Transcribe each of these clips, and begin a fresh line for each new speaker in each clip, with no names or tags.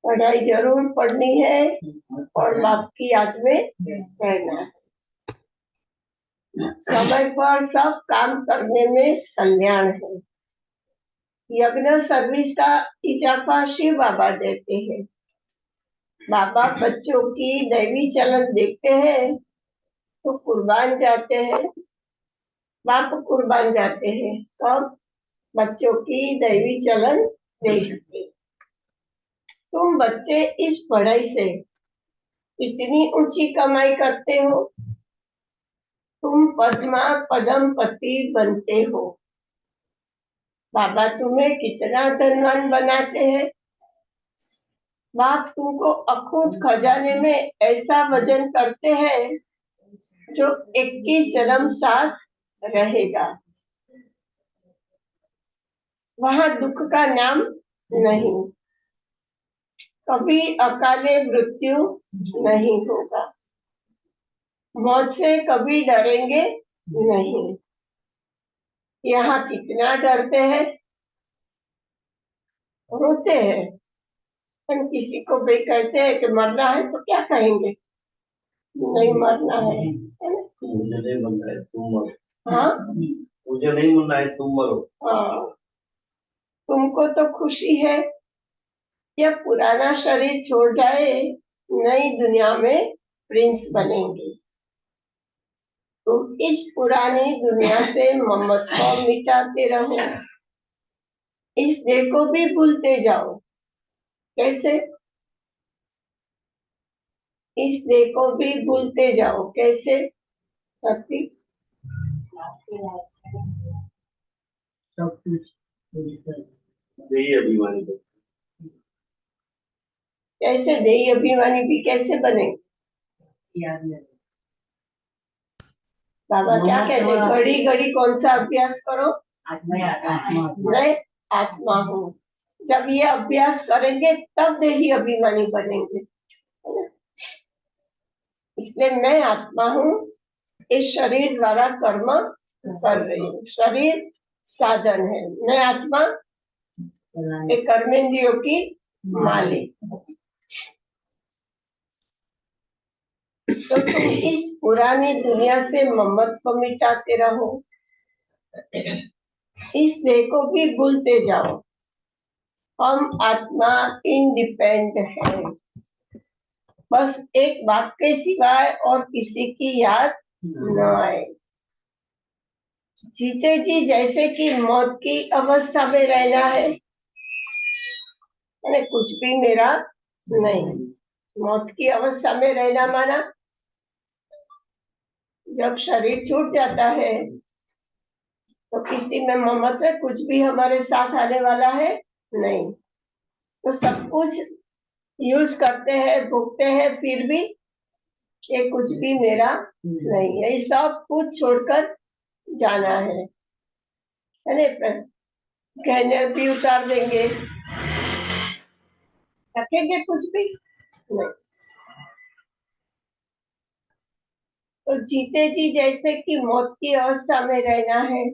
पढ़ाई जरूर पढ़नी है और बाप की याद में रहना है। समय पर सब काम करने में कल्याण है। यज्ञ सर्विस का इजाफा शिव बाबा देते हैं। बाबा बच्चों की दैवी चलन देखते हैं तो कुर्बान जाते हैं। बाप कुर्बान जाते हैं और बच्चों की दैवी चलन देखते। तुम बच्चे इस पढ़ाई से इतनी ऊंची कमाई करते हो, तुम पद्मा पद्मपति बनते हो। बाबा तुम्हें कितना धनवान बनाते हैं। बाप तुमको अखूट खजाने में ऐसा वजन करते हैं जो 21 जन्म साथ रहेगा। वहां दुख का नाम नहीं, कभी अकाले मृत्यु नहीं होगा। मौत से कभी डरेंगे नहीं। यहाँ कितना डरते हैं, रोते हैं। हम किसी को भी कहते हैं कि मरना है तो क्या कहेंगे, नहीं मरना है ना? मुझे नहीं मरना है तुम मरो। हाँ, मुझे नहीं मरना है तुम मरो। हाँ, तुमको तो खुशी है यह पुराना शरीर छोड़ जाए, नई दुनिया में प्रिंस बनेंगे। तुम इस पुरानी दुनिया से ममत्व मिटाते रहो, इस देह को भी भूलते जाओ। कैसे? इस देह को भी भूलते जाओ। कैसे? शक्ति सब कुछ देही अभिमानी। कैसे देही अभिमानी भी कैसे बने? बाबा क्या कहते हैं? घड़ी घड़ी कौन सा अभ्यास करो? मैं आत्मा हूँ। जब ये अभ्यास करेंगे तब देही अभिमानी बनेंगे। इसलिए मैं आत्मा हूँ, इस शरीर द्वारा कर्म कर रही हूँ। शरीर साधन है, मैं आत्मा एक कर्मेंद्रियों की मालिक। तो तुम इस पुरानी दुनिया से ममत्व मिटाते रहो, इस देह को भी भूलते जाओ। हम आत्मा इंडिपेंडेंट है, बस एक बाप के सिवाय और किसी की याद न आए। जीते जी जैसे कि मौत की अवस्था में रहना है, कुछ भी मेरा नहीं। मौत की अवस्था में रहना माना जब शरीर छूट जाता है तो किसी में ममत्व है, कुछ भी हमारे साथ आने वाला है नहीं। तो सब कुछ यूज करते हैं, भुगते हैं, फिर भी ये कुछ भी मेरा नहीं है। ये सब कुछ छोड़कर जाना है ना? कहने भी उतार देंगे, रखेंगे कुछ भी नहीं। तो जीते जी जैसे कि मौत की अवस्था में रहना है,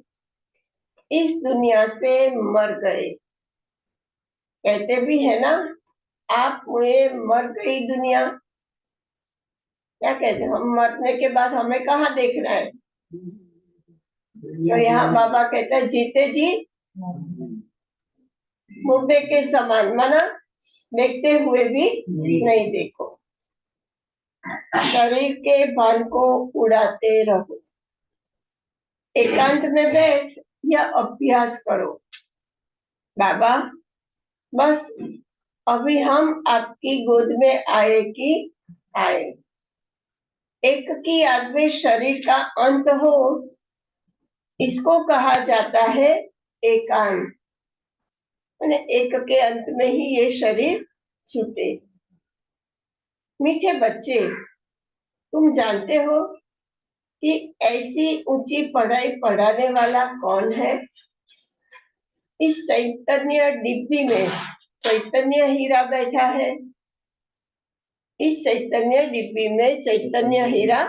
इस दुनिया से मर गए। कहते भी है ना, आप मुझे मर गई दुनिया। क्या कहते हैं? हम मरने के बाद हमें कहाँ देखना है? तो यहाँ बाबा कहते हैं जीते जी मुर्दे के समान, माना देखते हुए भी नहीं देखो। शरीर के भान को उड़ाते रहो, एकांत में बैठ या अभ्यास करो। बाबा बस अभी हम आपकी गोद में आए कि आए। एक की याद में शरीर का अंत हो, इसको कहा जाता है एकांत। एक के अंत में ही ये शरीर छूटे। मीठे बच्चे, तुम जानते हो कि ऐसी ऊंची पढ़ाई पढ़ाने वाला कौन है? इस चैतन्य डिब्बी में चैतन्य हीरा बैठा है। इस चैतन्य डिब्बी में चैतन्य हीरा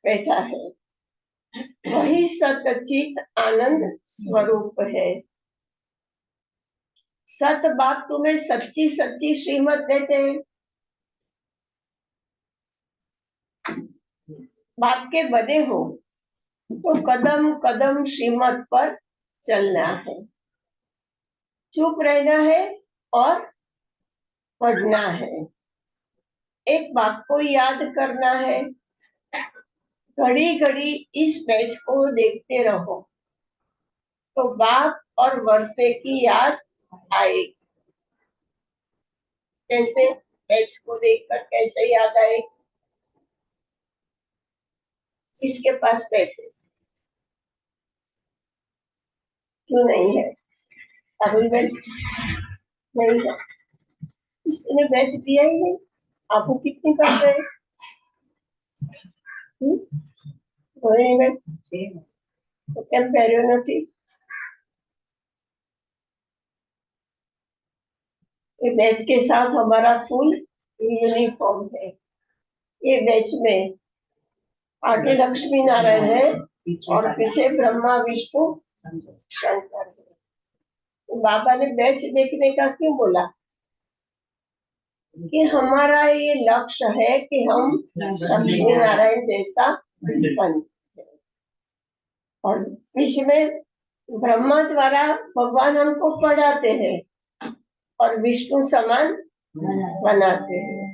बैठा है। वही सतचित आनंद स्वरूप है। सत बाप तुम्हें सच्ची सच्ची श्रीमत देते हैं। बाप के बने हो तो कदम कदम श्रीमत पर चलना है, चुप रहना है और पढ़ना है। एक बात को याद करना है, घड़ी घड़ी इस मैच को देखते रहो तो बाप और वर्षे की याद आएगी। कैसे? मैच को देखकर कैसे याद आए? किसके पास मैच है? क्यों नहीं है? अभी मैच नहीं है, इसने मैच दिया ही नहीं। आपको कितनी कर गए? नहीं मैच तो કેમ પહેર્યો નથી? ये बैच के साथ हमारा फुल यूनिफॉर्म है। ये बैच में आगे लक्ष्मी नारायण है और पीछे ब्रह्मा विष्णु शंकर है। तो बाबा ने बैच देखने का क्यों बोला? कि हमारा ये लक्ष्य है कि हम लक्ष्मी नारायण जैसा बने। और बीच में ब्रह्मा द्वारा भगवान हमको पढ़ाते हैं और विष्णु समान बनाते हैं।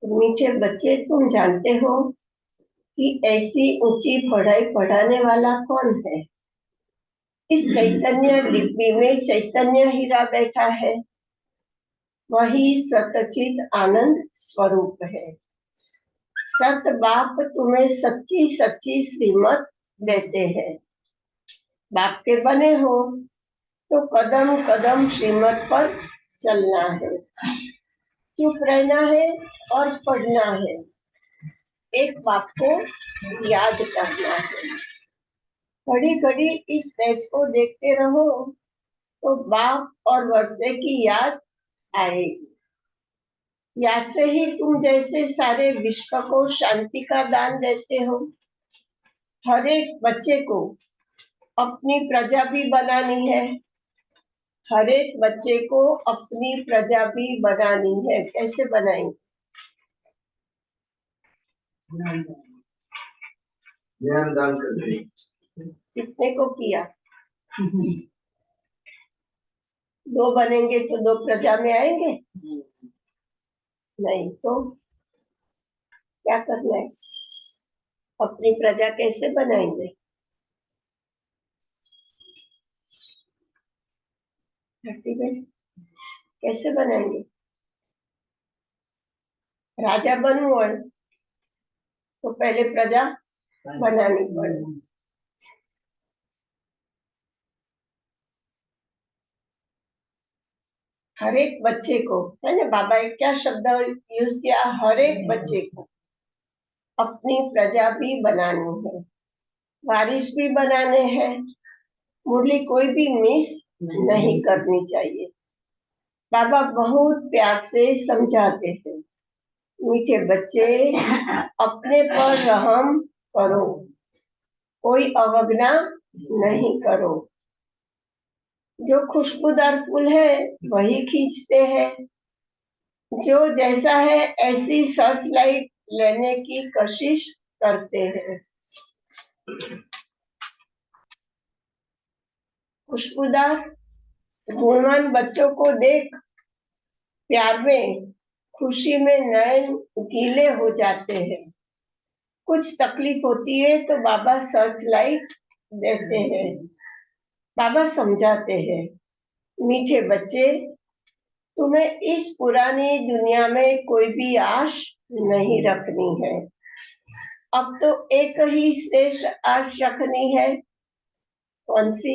मीठे बच्चे, तुम जानते हो कि ऐसी ऊंची पढ़ाई पढ़ाने वाला कौन है? इस चैतन्य लिपि में चैतन्य हीरा बैठा है, वही सतचित आनंद स्वरूप है। सत बाप तुम्हें सच्ची सच्ची श्रीमत देते हैं। बाप के बने हो तो कदम कदम श्रीमत पर चलना है, चुप रहना है और पढ़ना है, एक बाप को याद करना है। घड़ी घड़ी इस मैच को देखते रहो तो बाप और वर्षे की याद आएगी। याद से ही तुम जैसे सारे विश्व को शांति का दान देते हो। हर एक बच्चे को अपनी प्रजा भी बनानी है, हर एक बच्चे को अपनी प्रजा भी बनानी है। कैसे बनाएंगे? ज्ञान दान करके। कितने को किया? दो बनेंगे तो दो प्रजा में आएंगे? नहीं तो क्या करना है? अपनी प्रजा कैसे बनाएंगे? धरती में कैसे बनाएंगे? राजा बनू है तो पहले प्रजा बनानी पड़ेगी। हर एक बच्चे को, है ना, बाबा एक क्या शब्द यूज किया? हर एक बच्चे को अपनी प्रजा भी बनानी है, वारिस भी बनाने हैं, मुरली कोई भी मिस नहीं करनी चाहिए। बाबा बहुत प्यार से समझाते हैं, मीठे बच्चे अपने पर रहम करो, कोई अवज्ञा नहीं करो। जो खुशबूदार फूल है वही खींचते हैं, जो जैसा है ऐसी सर्च लाइट लेने की कोशिश करते हैं। खुशबूदार गुणवान बच्चों को देख प्यार में, खुशी में नयन गीले हो जाते हैं। कुछ तकलीफ होती है तो बाबा सर्च लाइट देते हैं, बाबा समझाते हैं, मीठे बच्चे तुम्हें इस पुरानी दुनिया में कोई भी आश नहीं रखनी है। अब तो एक ही श्रेष्ठ आश रखनी है। कौन सी?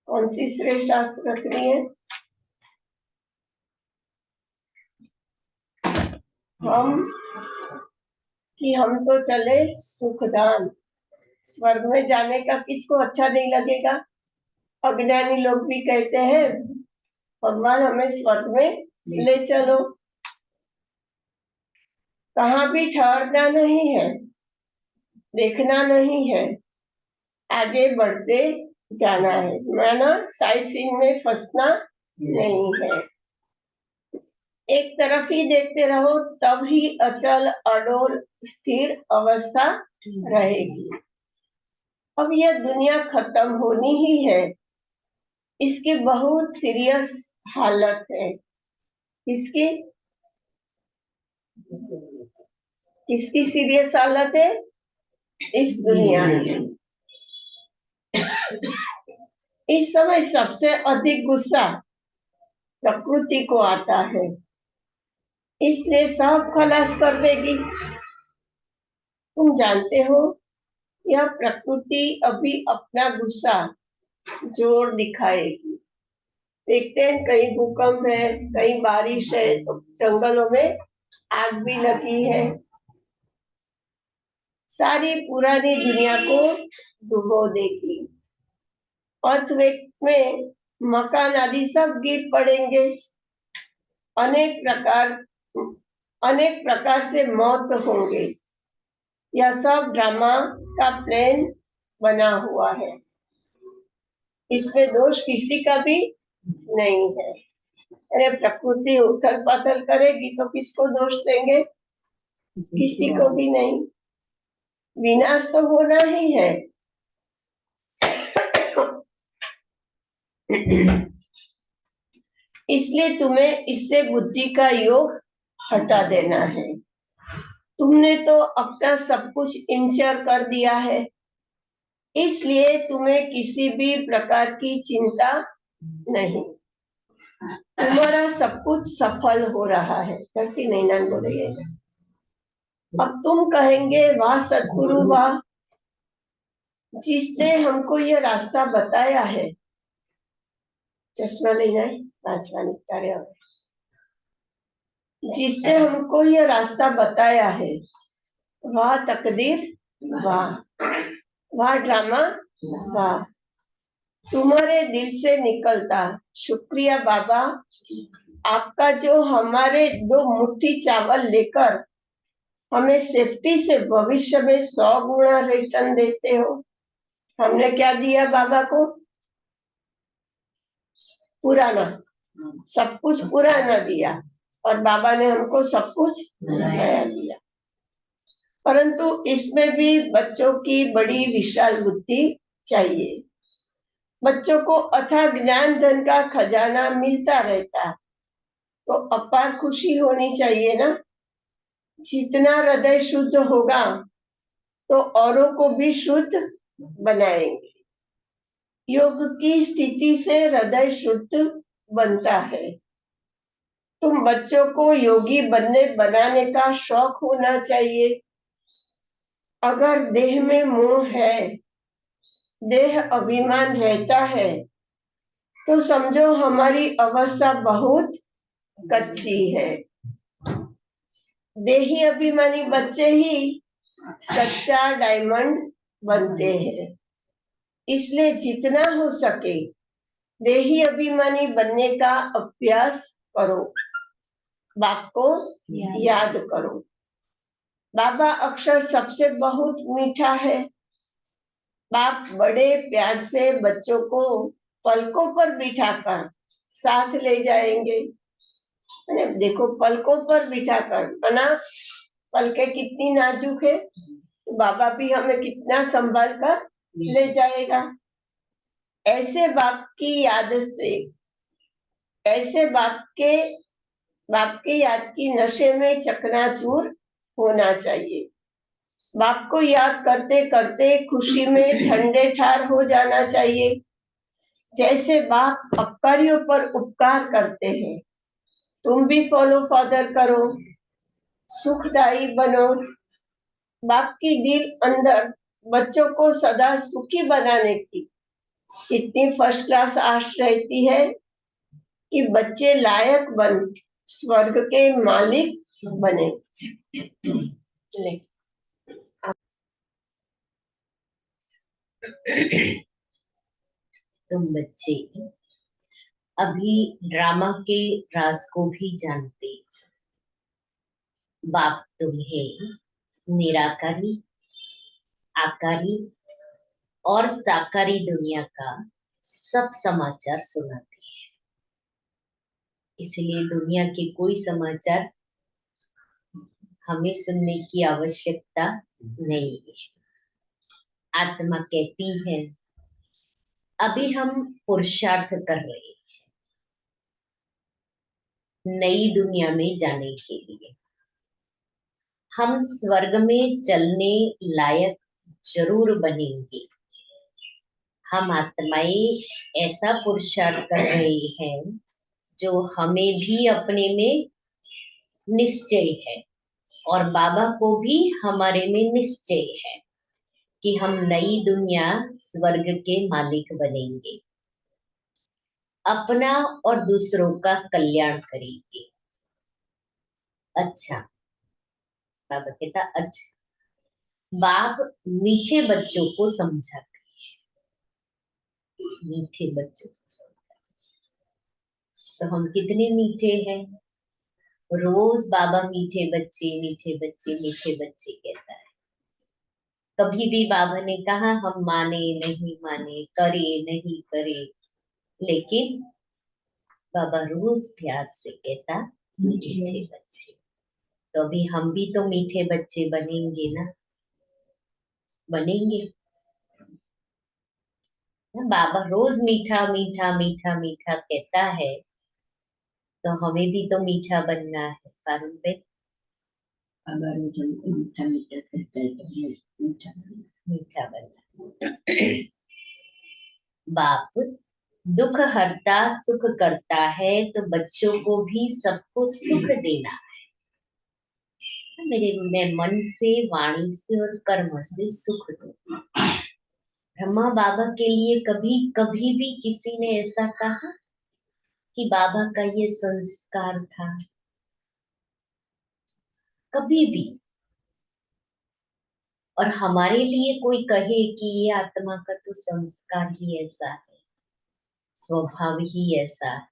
कौन सी श्रेष्ठ आश रखनी है? हम हम तो चले सुखदान। स्वर्ग में जाने का किसको अच्छा नहीं लगेगा? अज्ञानी लोग भी कहते हैं भगवान हमें स्वर्ग में ले चलो। कहाँ भी ठहरना नहीं है, देखना नहीं है, आगे बढ़ते जाना है, माना साइड सीन में फंसना नहीं है। एक तरफ ही देखते रहो तब ही अचल अडोल स्थिर अवस्था रहेगी। अब यह दुनिया खत्म होनी ही है, इसकी बहुत सीरियस हालत है। इसकी किसकी सीरियस हालत है? इस दुनिया की। इस समय सबसे अधिक गुस्सा प्रकृति को आता है, इसलिए सब खलास कर देगी। तुम जानते हो यह प्रकृति अभी अपना गुस्सा जोर दिखाएगी। देखते हैं कहीं भूकंप है, कहीं बारिश है, तो जंगलों में आग भी लगी है, सारी पुरानी दुनिया को डुबो देगी। अर्थक्वेक में मकान आदि सब गिर पड़ेंगे, अनेक प्रकार से मौत होंगे। यह सब ड्रामा का प्लान बना हुआ है, इसमें दोष किसी का भी नहीं है। अरे प्रकृति उथल पाथल करेगी तो किसको दोष देंगे? किसी को भी नहीं। विनाश तो होना ही है। इसलिए तुम्हें इससे बुद्धि का योग हटा देना है। तुमने तो अपना सब कुछ इंश्योर कर दिया है, इसलिए तुम्हें किसी भी प्रकार की चिंता नहीं। तुम्हारा सब कुछ सफल हो रहा है। धरती नहीं नान बोलेंगे। अब तुम कहेंगे, वाह सदगुरु वाह, जिसने हमको ये रास्ता बताया है। चश्मा लेना है, पांचवा निपटारे हो। जिसने हमको ये रास्ता बताया है, वाह तकदीर वाह, वाह ड्रामा वाह, तुम्हारे दिल से निकलता शुक्रिया बाबा, आपका जो हमारे 2 मुट्ठी चावल लेकर हमें सेफ्टी से भविष्य में 100 गुना रिटर्न देते हो। हमने क्या दिया बाबा को? पुराना, सब कुछ पुराना दिया, और बाबा ने हमको सब कुछ नया दिया। परंतु इसमें भी बच्चों की बड़ी विशाल बुद्धि चाहिए। बच्चों को अथाह ज्ञान धन का खजाना मिलता रहता, तो अपार खुशी होनी चाहिए ना। जितना हृदय शुद्ध होगा तो औरों को भी शुद्ध बनाएंगे। योग की स्थिति से हृदय शुद्ध बनता है। तुम बच्चों को योगी बनाने का शौक होना चाहिए। अगर देह में मोह है, देह अभिमान रहता है, तो समझो हमारी अवस्था बहुत कच्ची है। देही अभिमानी बच्चे ही सच्चा डायमंड बनते हैं। इसलिए जितना हो सके देही अभिमानी बनने का अभ्यास करो। बाप को याद करो। बाबा अक्षर सबसे बहुत मीठा है। बाप बड़े प्यार से बच्चों को पलकों पर बिठाकर साथ ले जाएंगे। देखो, पलकों पर बिठाकर, ना पलके कितनी नाजुक है, तो बाबा भी हमें कितना संभाल कर ले जाएगा। ऐसे बाप की याद से, ऐसे बाप की याद की नशे में चकनाचूर होना चाहिए। बाप को याद करते करते खुशी में ठंडे ठार हो जाना चाहिए। जैसे बाप अपकारियों पर उपकार करते हैं, तुम भी फॉलो फादर करो, सुखदायी बनो। बाप की दिल अंदर बच्चों को सदा सुखी बनाने की इतनी फर्स्ट क्लास आश रहती है कि बच्चे लायक बन स्वर्ग के मालिक बने।
तुम बच्चे अभी ड्रामा के राज को भी जानते। बाप तुम्हें निराकारी, आकारी और साकारी दुनिया का सब समाचार सुनाते हैं। इसलिए दुनिया के कोई समाचार हमें सुनने की आवश्यकता नहीं है। आत्मा कहती है, अभी हम पुरुषार्थ कर रहे हैं नई दुनिया में जाने के लिए। हम स्वर्ग में चलने लायक जरूर बनेंगे। हम आत्माएं ऐसा पुरुषार्थ कर रहे हैं जो हमें भी अपने में निश्चय है, और बाबा को भी हमारे में निश्चय है कि हम नई दुनिया स्वर्ग के मालिक बनेंगे, अपना और दूसरों का कल्याण करेंगे। अच्छा, बाबा कहता, अच्छा। बाप मीठे बच्चों को समझाते, मीठे बच्चों को समझाते। तो हम कितने मीठे हैं। रोज बाबा मीठे बच्चे मीठे बच्चे मीठे बच्चे कहता है। कभी भी बाबा ने कहा हम माने नहीं माने, करे नहीं करे, लेकिन बाबा रोज प्यार से कहता मीठे बच्चे। तो अभी हम भी तो मीठे बच्चे बनेंगे ना, बनेंगे। बाबा रोज मीठा मीठा मीठा मीठा कहता है, तो हमें भी तो मीठा बनना है पारुल बेन।
अगर वो मीठा मीठा कहता है तो
मीठा बनना। बाप दुख हरता सुख करता है, तो बच्चों को भी सबको सुख देना है। मैं मन से, वाणी से और कर्म से सुख दूं। ब्रह्मा बाबा के लिए कभी कभी भी किसी ने ऐसा कहा कि बाबा का ये संस्कार था? कभी भी। और हमारे लिए कोई कहे कि ये आत्मा का तो संस्कार ही ऐसा है, स्वभाव ही ऐसा है,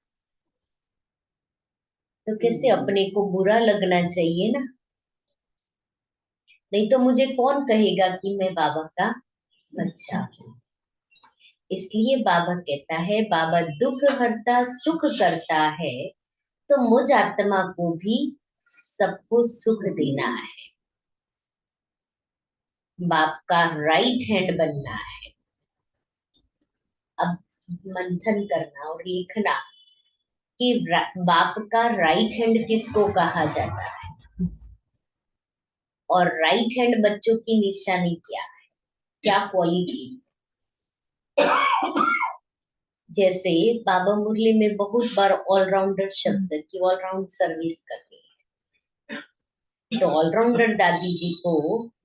तो कैसे अपने को बुरा लगना चाहिए ना। नहीं तो मुझे कौन कहेगा कि मैं बाबा का बच्चा हूँ। इसलिए बाबा कहता है, बाबा दुख हरता सुख करता है, तो मुझ आत्मा को भी सबको सुख देना है। बाप का राइट हैंड बनना है। अब मंथन करना और लिखना कि बाप का राइट हैंड किसको कहा जाता है, और राइट हैंड बच्चों की निशानी क्या है, क्या क्वालिटी। जैसे बाबा मुरली में बहुत बार ऑलराउंडर शब्द की ऑलराउंड सर्विस करनी है, तो ऑलराउंडर दादी जी को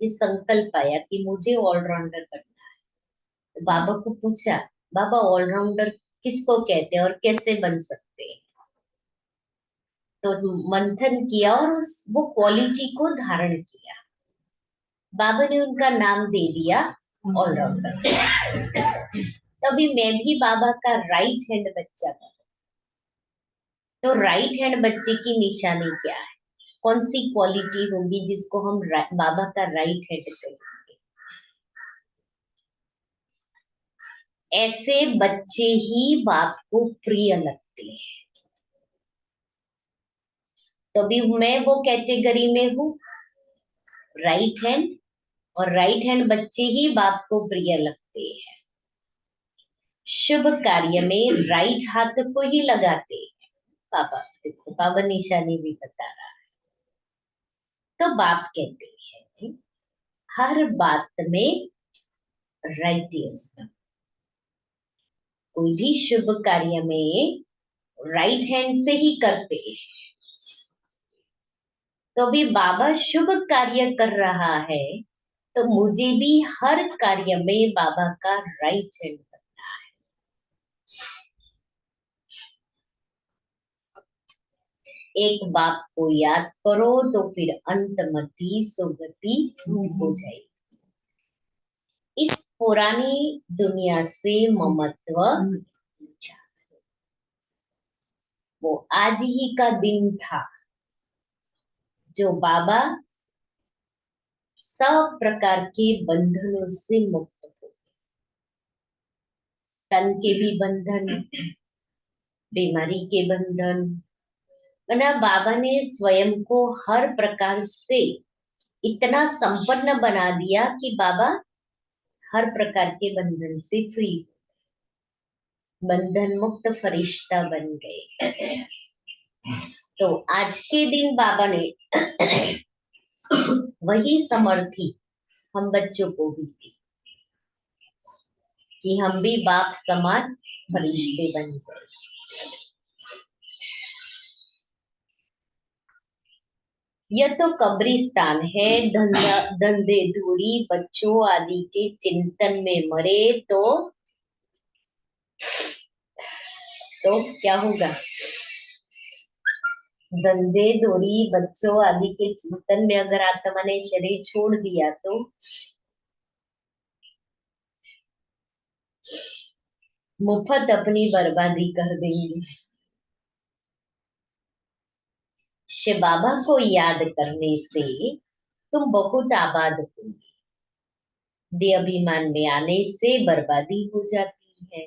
ये संकल्प आया कि मुझे ऑलराउंडर बनना है। तो बाबा को पूछा, बाबा ऑलराउंडर किसको कहते हैं और कैसे बन सकते हैं? तो मंथन किया और वो क्वालिटी को धारण किया। बाबा ने उनका नाम दे दिया ऑलराउंडर। तभी मैं भी बाबा का राइट हैंड बच्चा था। तो राइट हैंड बच्चे की निशानी क्या है, कौन सी क्वालिटी होगी जिसको हम बाबा का राइट हैंड कहेंगे? ऐसे बच्चे ही बाप को प्रिय लगते हैं। तभी मैं वो कैटेगरी में हूँ, राइट हैंड, और राइट हैंड बच्चे ही बाप को प्रिय लगते हैं। शुभ कार्य में राइट हाथ को ही लगाते हैं। बाबा देखो, बाबा निशानी भी बता रहा है। तो बाप कहते हैं हर बात में राइटियस, कोई भी शुभ कार्य में राइट हैंड से ही करते हैं। तो अभी बाबा शुभ कार्य कर रहा है, तो मुझे भी हर कार्य में बाबा का राइट हैंड बनना है। एक बाप को याद करो तो फिर अंतमति सुगति हो जाएगी। इस पुरानी दुनिया से ममत्व, वो आज ही का दिन था जो बाबा सब प्रकार के बंधनों से मुक्त हो। तन के भी बंधन, बीमारी के बंधन, वरना बाबा ने स्वयं को हर प्रकार से इतना संपन्न बना दिया कि बाबा हर प्रकार के बंधन से फ्री, बंधन मुक्त फरिश्ता बन गए। तो आज के दिन बाबा ने वही समर्थी हम बच्चों को भी दी कि हम भी बाप समान फरिश्ते बन जाए। यह तो कब्रिस्तान है, धंधे धूरी बच्चों आदि के चिंतन में मरे तो क्या होगा? धंधे धूरी बच्चों आदि के चिंतन में अगर आत्मा ने शरीर छोड़ दिया तो मुफ्त अपनी बर्बादी कर देंगे। शिव बाबा को याद करने से तुम बहुत आबाद होगे। देह अभिमान में आने से बर्बादी हो जाती है।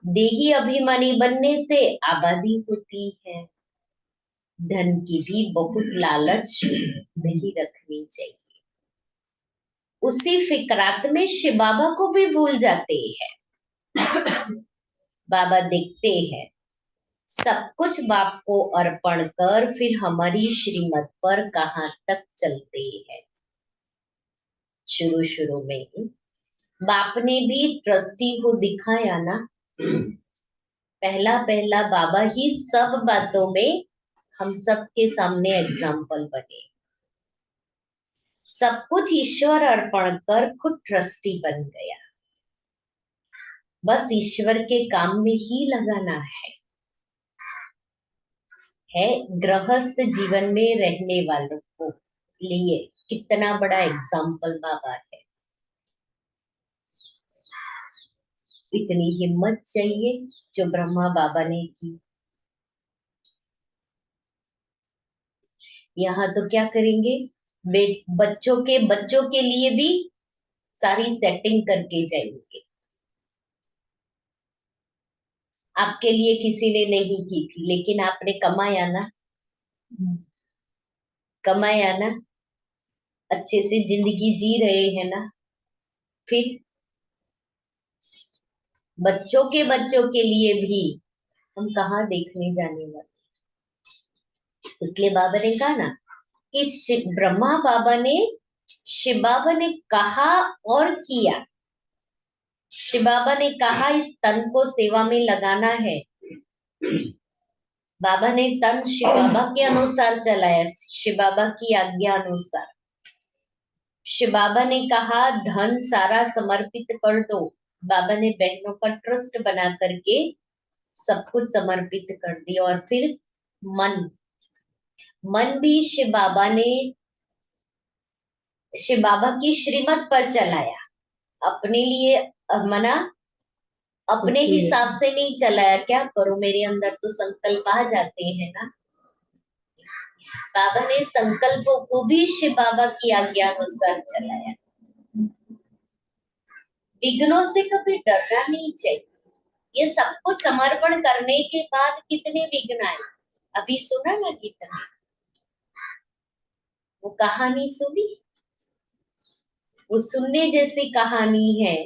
देही अभिमानी बनने से आबादी होती है। धन की भी बहुत लालच नहीं रखनी चाहिए। उसी फिक्रात में शिव बाबा को भी भूल जाते हैं। बाबा देखते हैं सब कुछ बाप को अर्पण कर फिर हमारी श्रीमत पर कहाँ तक चलते हैं। शुरू शुरू में बाप ने भी ट्रस्टी को दिखाया ना, पहला पहला बाबा ही सब बातों में हम सब के सामने एग्जाम्पल बने। सब कुछ ईश्वर अर्पण कर खुद ट्रस्टी बन गया। बस ईश्वर के काम में ही लगाना है गृहस्थ जीवन में रहने वालों को लिए कितना बड़ा एग्जाम्पल बाबा है। इतनी हिम्मत चाहिए जो ब्रह्मा बाबा ने की। यहाँ तो क्या करेंगे, बच्चों के लिए भी सारी सेटिंग करके जाएंगे। आपके लिए किसी ने नहीं की थी, लेकिन आपने कमाया ना, कमाया ना, अच्छे से जिंदगी जी रहे हैं ना। फिर बच्चों के लिए भी हम कहाँ देखने जाने वाले। इसलिए बाबा ने कहा ना कि ब्रह्मा बाबा ने, शिव बाबा ने कहा और किया। शिव बाबा ने कहा इस तन को सेवा में लगाना है। बाबा ने तन शिव बाबा के अनुसार चलाया, शिव बाबा की आज्ञा अनुसार। शिव बाबा ने कहा धन सारा समर्पित कर दो। बाबा ने बहनों का ट्रस्ट बना करके सब कुछ समर्पित कर दिया। और फिर मन भी शिव बाबा की श्रीमत पर चलाया। अपने लिए मना, अपने हिसाब से नहीं चलाया। क्या करो, मेरे अंदर तो संकल्प आ जाते हैं ना। बाबा ने संकल्पों को भी शिव बाबा की आज्ञा अनुसार चलाया। विघ्नों से कभी डरना नहीं चाहिए। ये सब कुछ समर्पण करने के बाद कितने विघ्न आए, अभी सुना ना कितने। वो कहानी सुनी, वो सुनने जैसी कहानी है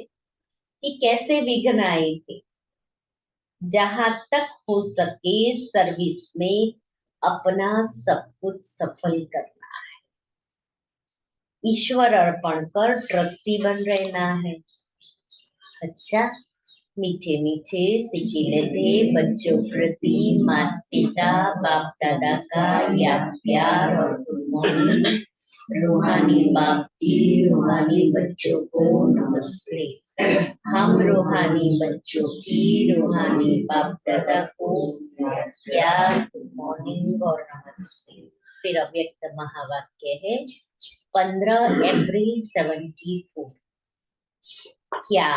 कि कैसे विघ्न आए थे। जहां तक हो सके सर्विस में अपना सब कुछ सफल करना है, ईश्वर अर्पण कर ट्रस्टी बन रहना है। अच्छा, मीठे मीठे सिक्के थे बच्चों प्रति माता पिता बाप दादा का याद प्यार और गुड मॉर्निंग। रूहानी बाप की रूहानी बच्चों को नमस्ते। हम रूहानी बच्चों की रूहानी बाप दादा को प्यार, गुड मॉर्निंग और नमस्ते। फिर अव्यक्त महावाक्य है 15 अप्रैल 74। क्या,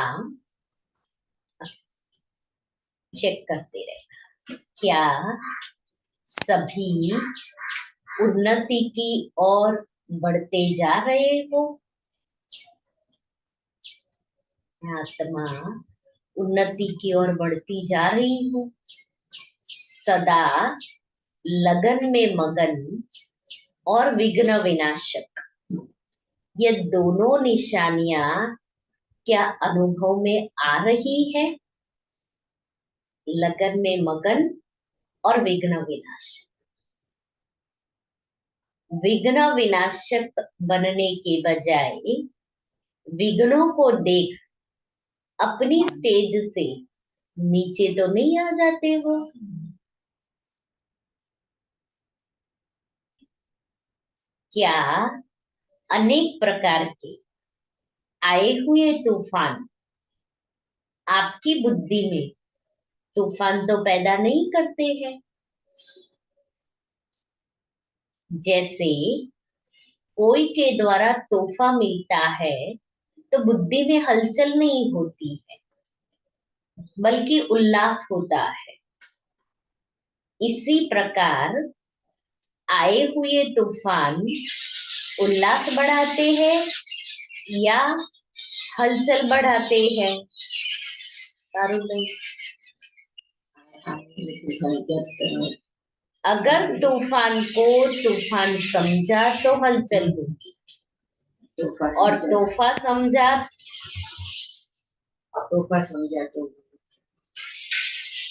चेक करते रहना, क्या सभी उन्नति की ओर बढ़ते जा रहे हो? आत्मा उन्नति की ओर बढ़ती जा रही हो, सदा लगन में मगन और विघ्न विनाशक, ये दोनों निशानियां क्या अनुभव में आ रही है? लगन में मगन और विघ्न विनाशक। विघ्न विनाशक बनने के बजाय विघ्नों को देख अपनी स्टेज से नीचे तो नहीं आ जाते हो? क्या अनेक प्रकार के आए हुए तूफान आपकी बुद्धि में तूफान तो पैदा नहीं करते हैं? जैसे कोई के द्वारा तोहफा मिलता है तो बुद्धि में हलचल नहीं होती है, बल्कि उल्लास होता है। इसी प्रकार आए हुए तूफान उल्लास बढ़ाते हैं या हलचल बढ़ाते हैं? अगर तूफान को तूफान समझा तो हलचल होगी, और तोहफा समझा तो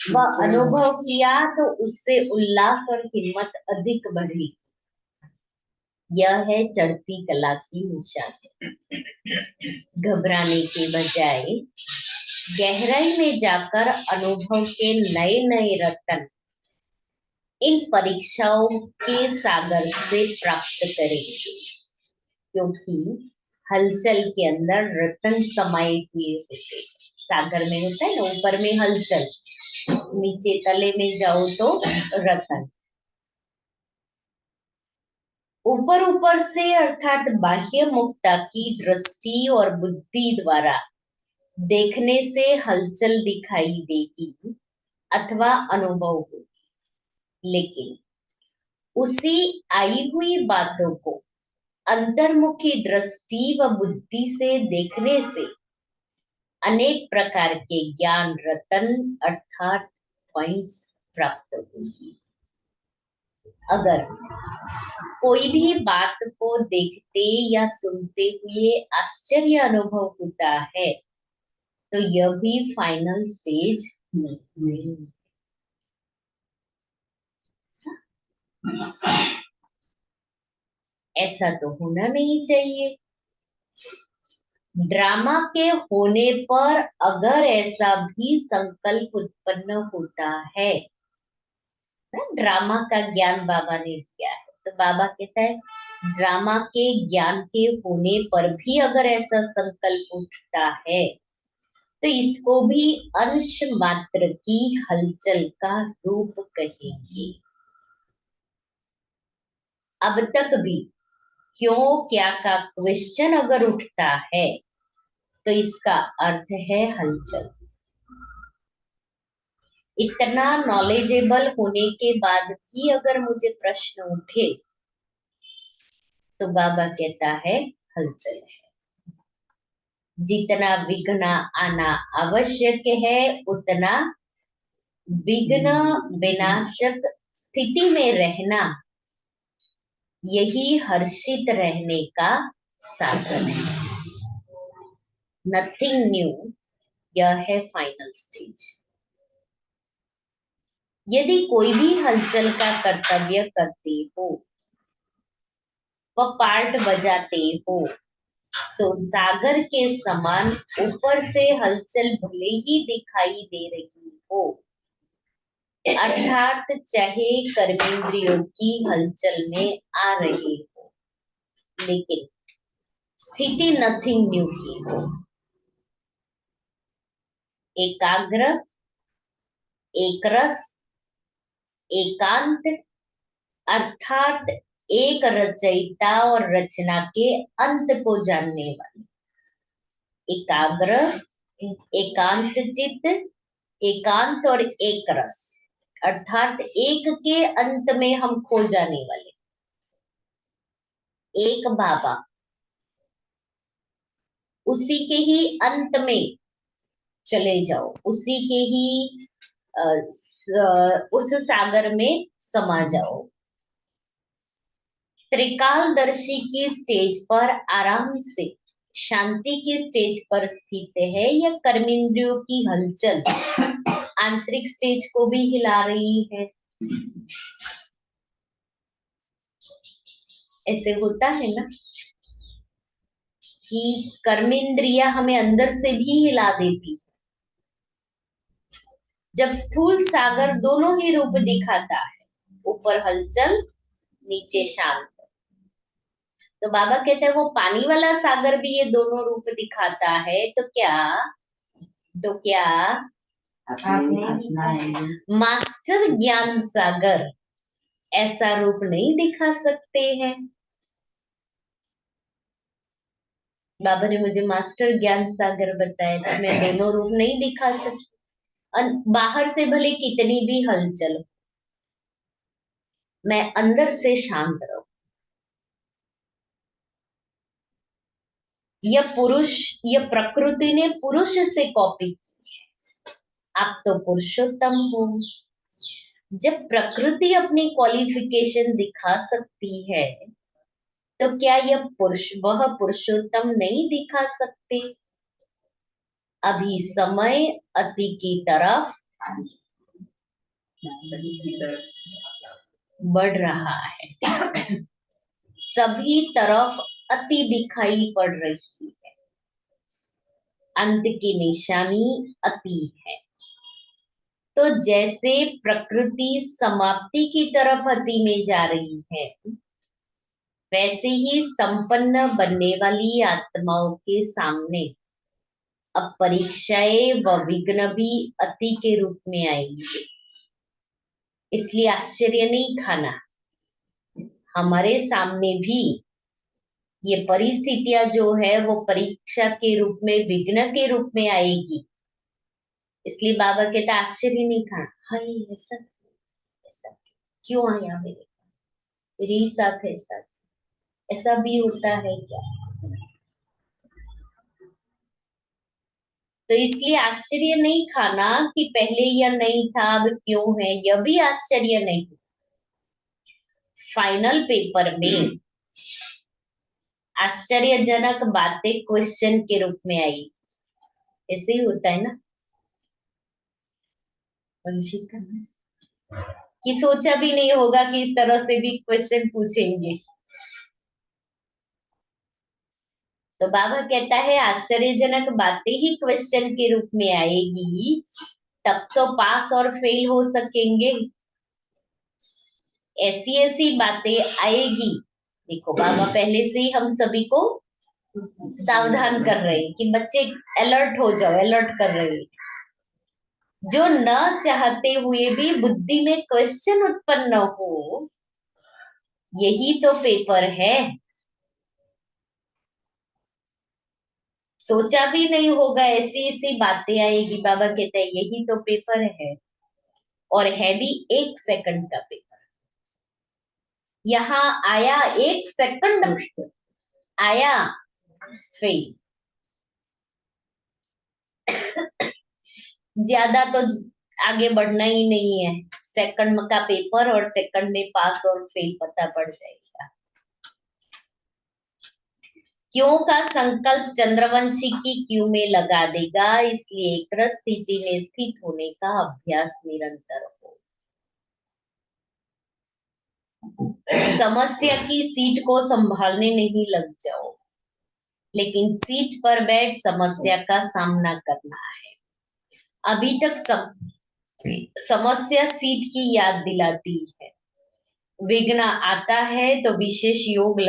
वह अनुभव किया तो उससे उल्लास और हिम्मत अधिक बढ़ी। यह है चढ़ती कला की निशानी। घबराने के बजाय गहराई में जाकर अनुभव के नए नए रत्न इन परीक्षाओं के सागर से प्राप्त करेंगे, क्योंकि हलचल के अंदर रतन समाये हुए होते हैं। सागर में होता है ना, ऊपर में हलचल, नीचे तले में जाओ तो रतन। ऊपर ऊपर से अर्थात बाह्य मुक्ता की दृष्टि और बुद्धि द्वारा देखने से हलचल दिखाई देगी अथवा अनुभव होगी, लेकिन उसी आई हुई बातों को अंतर्मुखी दृष्टि व बुद्धि से देखने से अनेक प्रकार के ज्ञान रतन अर्थात पॉइंट्स प्राप्त होगी। अगर कोई भी बात को देखते या सुनते हुए आश्चर्य अनुभव होता है तो यह भी फाइनल स्टेज नहीं। ऐसा तो होना नहीं चाहिए। ड्रामा के होने पर अगर ऐसा भी संकल्प उत्पन्न होता है, ड्रामा का ज्ञान बाबा ने दिया है, तो बाबा कहता है ड्रामा के ज्ञान के होने पर भी अगर ऐसा संकल्प उठता है तो इसको भी अंश मात्र की हलचल का रूप कहेंगे। अब तक भी क्यों क्या का क्वेश्चन अगर उठता है तो इसका अर्थ है हलचल। इतना नॉलेजेबल होने के बाद भी अगर मुझे प्रश्न उठे तो बाबा कहता है हलचल है। जितना विघ्न आना आवश्यक है उतना विघ्न विनाशक स्थिति में रहना, यही हर्षित रहने का साधन है। नथिंग न्यू, यह है फाइनल स्टेज। यदि कोई भी हलचल का कर्तव्य करते हो व पार्ट बजाते हो तो सागर के समान ऊपर से हलचल भले ही दिखाई दे रही हो, अर्थात चाहे कर्मेंद्रियों की हलचल में आ रहे हो, लेकिन स्थिति नथिंग न्यू की हो। एकाग्र, एकरस, एकांत अर्थात एक रचयिता और रचना के अंत को जानने वाले। एकाग्र, एकांत चित्त, एकांत और एक रस अर्थात एक के अंत में हम खो जाने वाले। एक बाबा, उसी के ही अंत में चले जाओ, उसी के ही उस सागर में समा जाओ। त्रिकालदर्शी की स्टेज पर आराम से शांति की स्टेज पर स्थित है या कर्मेंद्रियों की हलचल आंतरिक स्टेज को भी हिला रही है। ऐसे होता है ना कि कर्मेंद्रिया हमें अंदर से भी हिला देती। जब स्थूल सागर दोनों ही रूप दिखाता है, ऊपर हलचल नीचे शांत, तो बाबा कहते हैं वो पानी वाला सागर भी ये दोनों रूप दिखाता है, तो क्या मास्टर ज्ञान सागर ऐसा रूप नहीं दिखा सकते हैं। बाबा ने मुझे मास्टर ज्ञान सागर बताया था, मैं दोनों रूप नहीं दिखा सकती। बाहर से भले कितनी भी हलचल, मैं अंदर से शांत रहूं। यह प्रकृति ने पुरुष से कॉपी की है, आप तो पुरुषोत्तम हो। जब प्रकृति अपनी क्वालिफिकेशन दिखा सकती है तो क्या वह पुरुषोत्तम नहीं दिखा सकते? अभी समय अति की तरफ बढ़ रहा है। सभी तरफ अति दिखाई पड़ रही है। अंत की निशानी अति है। तो जैसे प्रकृति समाप्ति की तरफ अति में जा रही है, वैसे ही संपन्न बनने वाली आत्माओं के सामने अब परीक्षाएं व विघ्न भी अति के रूप में आएंगे। इसलिए आश्चर्य नहीं खाना, हमारे सामने भी ये परिस्थितियां जो है वो परीक्षा के रूप में, विघ्न के रूप में आएगी। इसलिए बाबा कहता आश्चर्य नहीं खाना। हाय ऐसा ऐसा क्यों आया मेरे साथ, ऐसा ऐसा भी होता है क्या? तो इसलिए आश्चर्य नहीं खाना कि पहले यह नहीं था अब क्यों है, यह भी आश्चर्य नहीं। फाइनल पेपर में आश्चर्यजनक बातें क्वेश्चन के रूप में आई। ऐसे ही होता है ना वंशिका, कि सोचा भी नहीं होगा कि इस तरह से भी क्वेश्चन पूछेंगे। तो बाबा कहता है आश्चर्यजनक बातें ही क्वेश्चन के रूप में आएगी, तब तो पास और फेल हो सकेंगे। ऐसी ऐसी बातें आएगी। देखो बाबा पहले से ही हम सभी को सावधान कर रहे हैं कि बच्चे अलर्ट हो जाओ, अलर्ट कर रहे हैं। जो न चाहते हुए भी बुद्धि में क्वेश्चन उत्पन्न हो, यही तो पेपर है। सोचा भी नहीं होगा, ऐसी ऐसी बातें आएगी। बाबा कहते हैं यही तो पेपर है, और है भी 1 सेकंड का पेपर। यहाँ आया 1 सेकंड, आया फेल। ज्यादा तो आगे बढ़ना ही नहीं है। सेकंड का पेपर और सेकंड में पास और फेल पता पड़ जाएगा। क्यों का संकल्प चंद्रवंशी की क्यों में लगा देगा। इसलिए एक स्थिति में स्थित होने का अभ्यास निरंतर हो। समस्या की सीट को संभालने नहीं लग जाओ, लेकिन सीट पर बैठ समस्या का सामना करना है। अभी तक समस्या सीट की याद दिलाती है। विघ्न आता है तो विशेष योग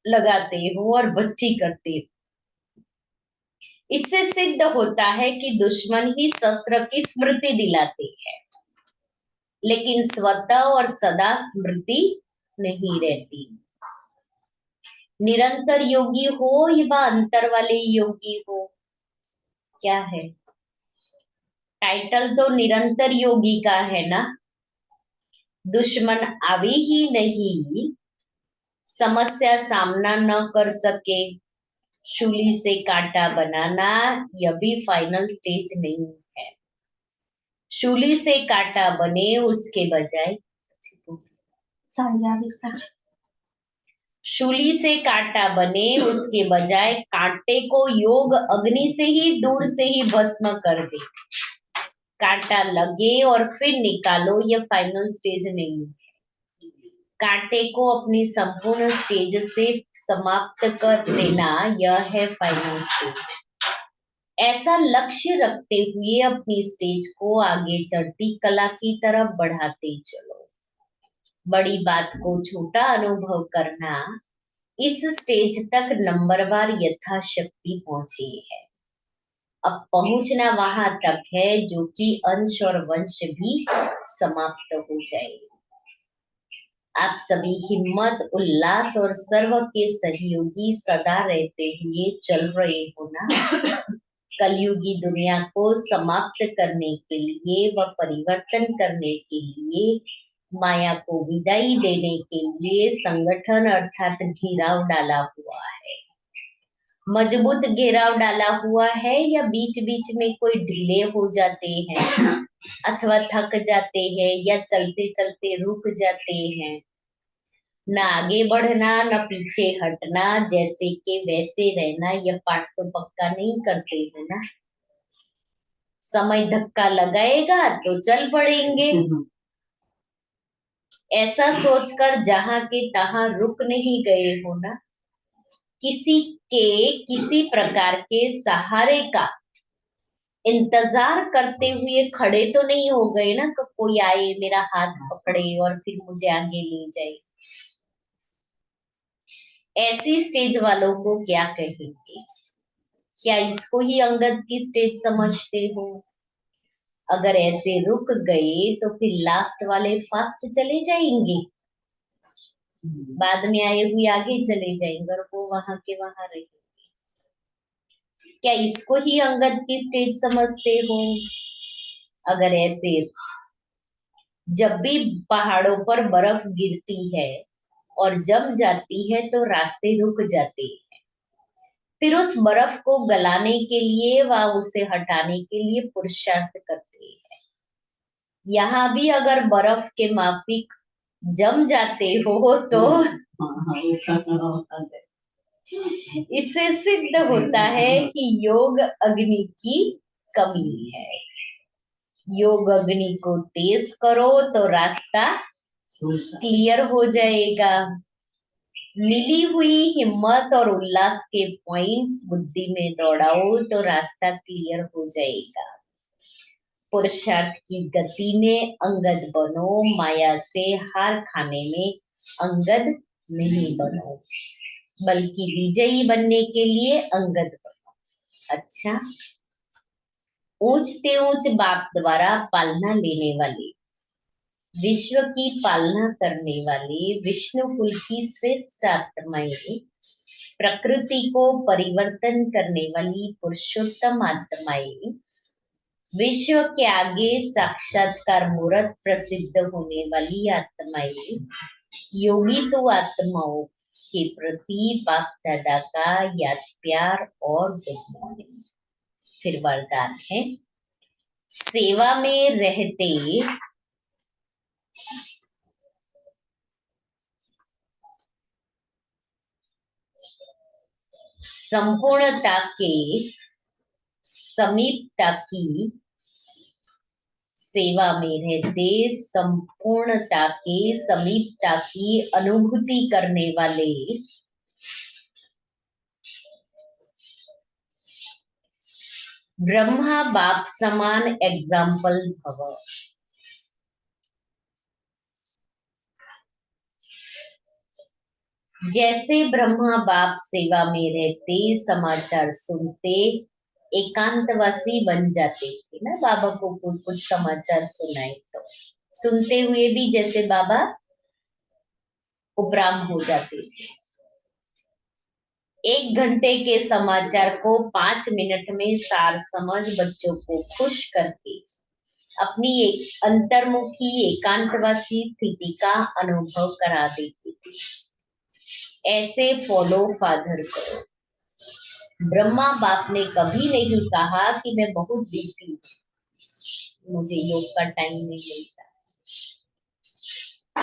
लगाते हो और बच्ची करते हो। इससे सिद्ध होता है कि दुश्मन ही शस्त्र की स्मृति दिलाते हैं, लेकिन स्वतः और सदा स्मृति नहीं रहती। निरंतर योगी हो या अंतर वाले योगी हो, क्या है टाइटल तो निरंतर योगी का है ना। दुश्मन आवे ही नहीं, समस्या सामना न कर सके, शूली से कांटा बनाना, यह भी फाइनल स्टेज नहीं है। शूली से कांटा बने उसके बजाय, शूली से कांटा बने उसके बजाय कांटे को योग अग्नि से ही दूर से ही भस्म कर दे। कांटा लगे और फिर निकालो, यह फाइनल स्टेज नहीं है। कांटे को अपनी संपूर्ण स्टेज से समाप्त कर देना, यह है फाइनल स्टेज। ऐसा लक्ष्य रखते हुए अपनी स्टेज को आगे चढ़ती कला की तरफ बढ़ाते चलो। बड़ी बात को छोटा अनुभव करना, इस स्टेज तक नंबरवार यथाशक्ति पहुंची है। अब पहुंचना वहां तक है जो कि अंश और वंश भी समाप्त हो जाए। आप सभी हिम्मत, उल्लास और सर्व के सहयोगी सदा रहते हुए चल रहे हो ना। कलयुगी दुनिया को समाप्त करने के लिए व परिवर्तन करने के लिए, माया को विदाई देने के लिए संगठन अर्थात घेराव डाला हुआ है। मजबूत घेराव डाला हुआ है या बीच बीच में कोई ढीले हो जाते हैं अथवा थक जाते हैं या चलते चलते रुक जाते हैं। न आगे बढ़ना न पीछे हटना, जैसे के वैसे रहना, यह पाठ तो पक्का नहीं करते हो ना। समय धक्का लगाएगा तो चल पड़ेंगे। ऐसा सोचकर जहां के तहां रुक नहीं गए हो ना, किसी के किसी प्रकार के सहारे का इंतजार करते हुए खड़े तो नहीं हो गए ना कि कोई आए मेरा हाथ पकड़े और फिर मुझे आगे ले जाए। ऐसी स्टेज वालों को क्या कहेंगे? क्या इसको ही अंगद की स्टेज समझते हो? अगर ऐसे रुक गए तो फिर लास्ट वाले फास्ट चले जाएंगे, बाद में आए हुए आगे चले जाएंगे और वो वहां के वहां रहेंगे। क्या इसको ही अंगद की स्टेज समझते हो? अगर ऐसे जब भी पहाड़ों पर बर्फ गिरती है और जम जाती है तो रास्ते रुक जाते हैं, फिर उस बर्फ को गलाने के लिए व उसे हटाने के लिए पुरुषार्थ करते हैं। यहाँ भी अगर बर्फ के माफिक जम जाते हो तो इससे सिद्ध होता है कि योग अग्नि की कमी है। योग अग्नि को तेज करो तो रास्ता क्लियर हो जाएगा। मिली हुई हिम्मत और उल्लास के पॉइंट्स बुद्धि में दौड़ाओ तो रास्ता क्लियर हो जाएगा। पुरुषार्थ की गति में अंगद बनो, माया से हार खाने में अंगद नहीं बनो, बल्कि विजयी बनने के लिए अंगद बनो। अच्छा, ऊंचते ऊंच बाप द्वारा पालना लेने वाले, विश्व की पालना करने वाले विष्णु कुल की श्रेष्ठ आत्माएं, प्रकृति को परिवर्तन करने वाली पुरुषोत्तम आत्माएं, विश्व के आगे साक्षात्कार मूर्त प्रसिद्ध होने वाली आत्माएं, योगी तो आत्माओं के प्रति बाप दादा का याद प्यार और गुड मॉर्निंग। फिर वरदान है, सेवा में रहते संपूर्णता के समीपता की, सेवा में रहते संपूर्णता के समीपता की अनुभूति करने वाले ब्रह्मा बाप समान एग्जाम्पल भव। जैसे ब्रह्मा बाप सेवा में रहते समाचार सुनते एकांतवासी बन जाते थे ना, बाबा को कुछ समाचार सुनाए तो सुनते हुए भी जैसे बाबा उपराम हो जाते थे। 1 घंटे के समाचार को 5 मिनट में सार समझ बच्चों को खुश करके अपनी एक अंतर्मुखी एकांतवासी स्थिति का अनुभव करा देते थे। ऐसे फॉलो फादर करो। ब्रह्मा बाप ने कभी नहीं कहा कि मैं बहुत बिजी हूँ, मुझे योग का टाइम नहीं मिलता,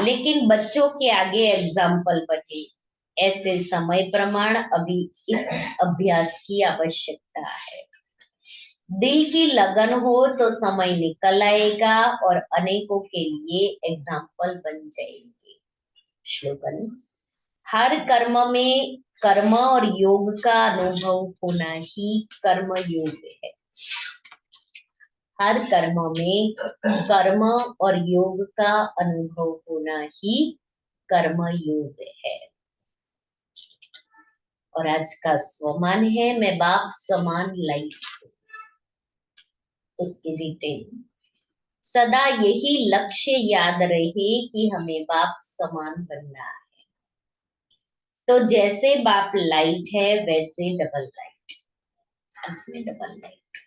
लेकिन बच्चों के आगे एग्जाम्पल बने। ऐसे समय प्रमाण अभी इस अभ्यास की आवश्यकता है। दिल की लगन हो तो समय निकल आएगा और अनेकों के लिए एग्जाम्पल बन जाएंगे। श्लोगन, हर कर्म में कर्म और योग का अनुभव होना ही कर्म योग है। हर कर्म में कर्म और योग का अनुभव होना ही कर्म योग है। और आज का स्वमान है, मैं बाप समान लाइफ हूँ। उसकी डिटेल, सदा यही लक्ष्य याद रहे कि हमें बाप समान बनना है। तो जैसे बाप लाइट है वैसे डबल लाइट, आज में डबल लाइट।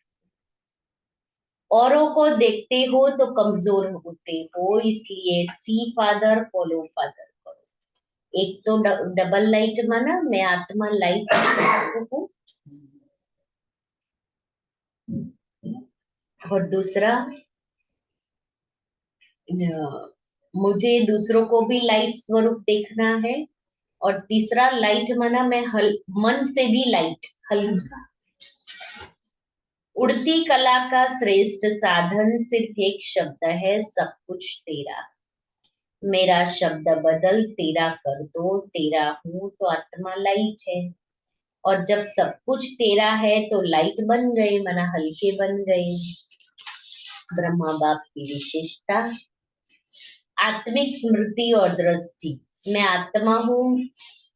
औरों को देखते हो तो कमजोर होते हो, इसलिए सी फादर फॉलो फादर करो। एक तो डबल लाइट माना मैं आत्मा लाइट हूँ, और दूसरा मुझे दूसरों को भी लाइट स्वरूप देखना है, और तीसरा लाइट माना मैं मन से भी लाइट हल्का। उड़ती कला का श्रेष्ठ साधन सिर्फ एक शब्द है, सब कुछ तेरा। मेरा शब्द बदल तेरा कर दो, तेरा हूं तो आत्मा लाइट है। और जब सब कुछ तेरा है तो लाइट बन गए, मना हल्के बन गए। ब्रह्मा बाप की विशेषता, आत्मिक स्मृति और दृष्टि। मैं आत्मा हूँ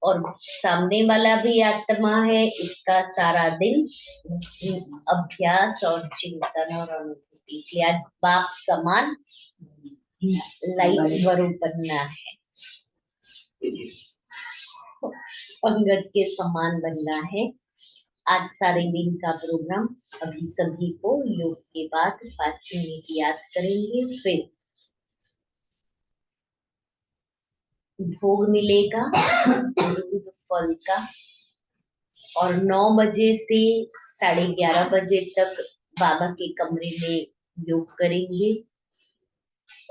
और सामने वाला भी आत्मा है। इसका सारा दिन अभ्यास और चिंतन और अनुभूति। इसलिए आज बाप समान लाइट स्वरूप बनना है, पंगत के समान बनना है। आज सारे दिन का प्रोग्राम अभी सभी को योग के बाद 5 मिनट याद करेंगे, फिर भोग मिलेगा दूध फल का। और 9 बजे से 11:30 बजे तक बाबा के कमरे में योग करेंगे।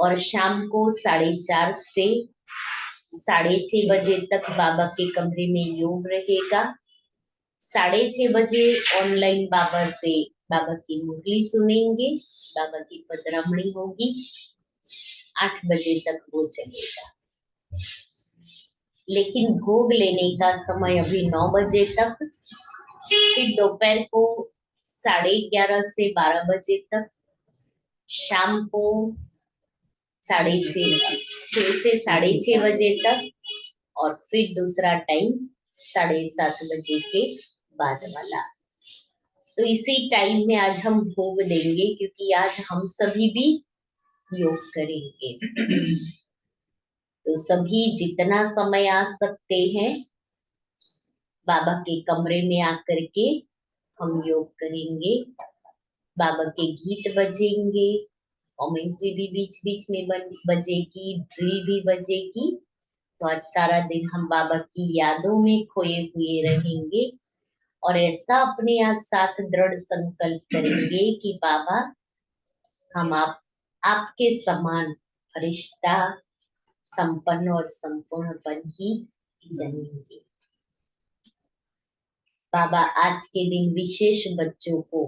और शाम को 4:30 से 6:30 बजे तक बाबा के कमरे में योग रहेगा। 6:30 बजे ऑनलाइन बाबा की मुरली सुनेंगे, बाबा की पधरामणी होगी। 8 बजे तक वो चलेगा। लेकिन भोग लेने का समय अभी 9 बजे तक, फिर दोपहर को 11:30 से 12 बजे तक, शाम को 6:30 से 6:30 बजे तक, और फिर दूसरा टाइम 7:30 बजे के बाद वाला। तो इसी टाइम में आज हम भोग देंगे, क्योंकि आज हम सभी भी योग करेंगे। तो सभी जितना समय आ सकते हैं बाबा के कमरे में आकर के हम योग करेंगे। बाबा के गीत बजेंगे, कमेंट्री भी बीच बीच में बजेगी, ड्रिल भी बजेगी। तो आज सारा दिन हम बाबा की यादों में खोए हुए रहेंगे और ऐसा अपने आज साथ दृढ़ संकल्प करेंगे कि बाबा हम आपके समान फरिश्ता संपन्न और संपूर्ण बन ही जनेंगे। बाबा आज के दिन विशेष बच्चों को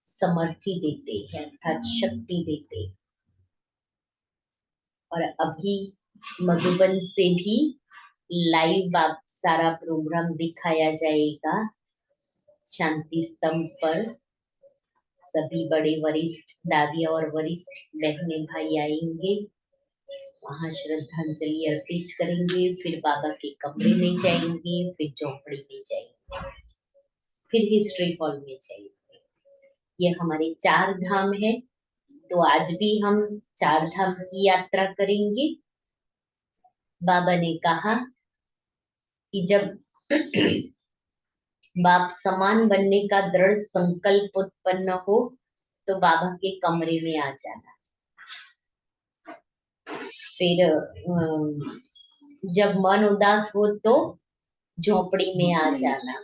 समर्थी देते हैं, अर्थात शक्ति देते हैं। और अभी मधुबन से भी लाइव सारा प्रोग्राम दिखाया जाएगा शांति स्तंभ पर। सभी बड़े वरिष्ठ दादियां और वरिष्ठ बहनें भाई आएंगे, वहां श्रद्धांजलि अर्पित करेंगे, फिर बाबा के कमरे में जाएंगे, फिर झोपड़ी में जाएंगे, फिर हिस्ट्री हॉल में जाएंगे। ये हमारे 4 धाम है। तो आज भी हम 4 धाम की यात्रा करेंगे। बाबा ने कहा कि जब बाप समान बनने का दृढ़ संकल्प उत्पन्न हो तो बाबा के कमरे में आ जाना। फिर जब मन उदास हो तो झोपड़ी में आ जाना।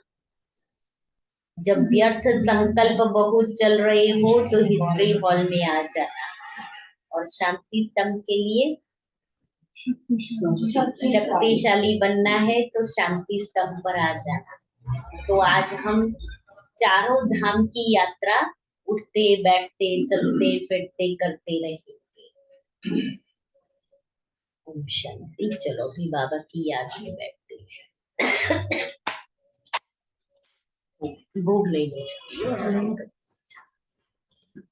जब व्यर्थ संकल्प बहुत चल रहे हो तो हिस्ट्री हॉल में आ जाना। और शांति स्तंभ के लिए शक्तिशाली बनना है तो शांति स्तंभ पर आ जाना। तो आज हम चारों धाम की यात्रा उठते बैठते चलते फिरते करते रहेंगे। ओम शांति। चलो भी बाबा की याद में बैठते हैं। भोग ले लीजिए।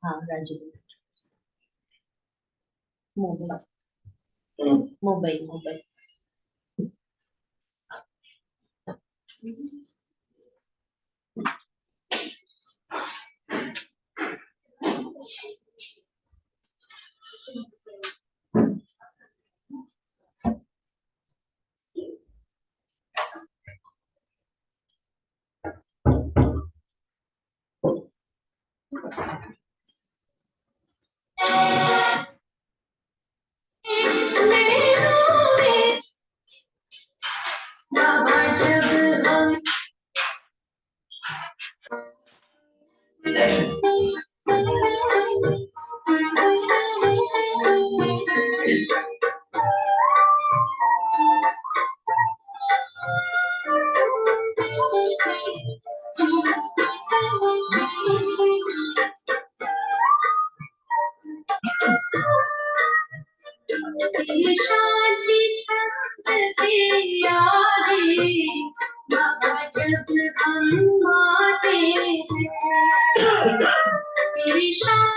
हाँ राजू, मोबाइल मोबाइल।
तेरी शान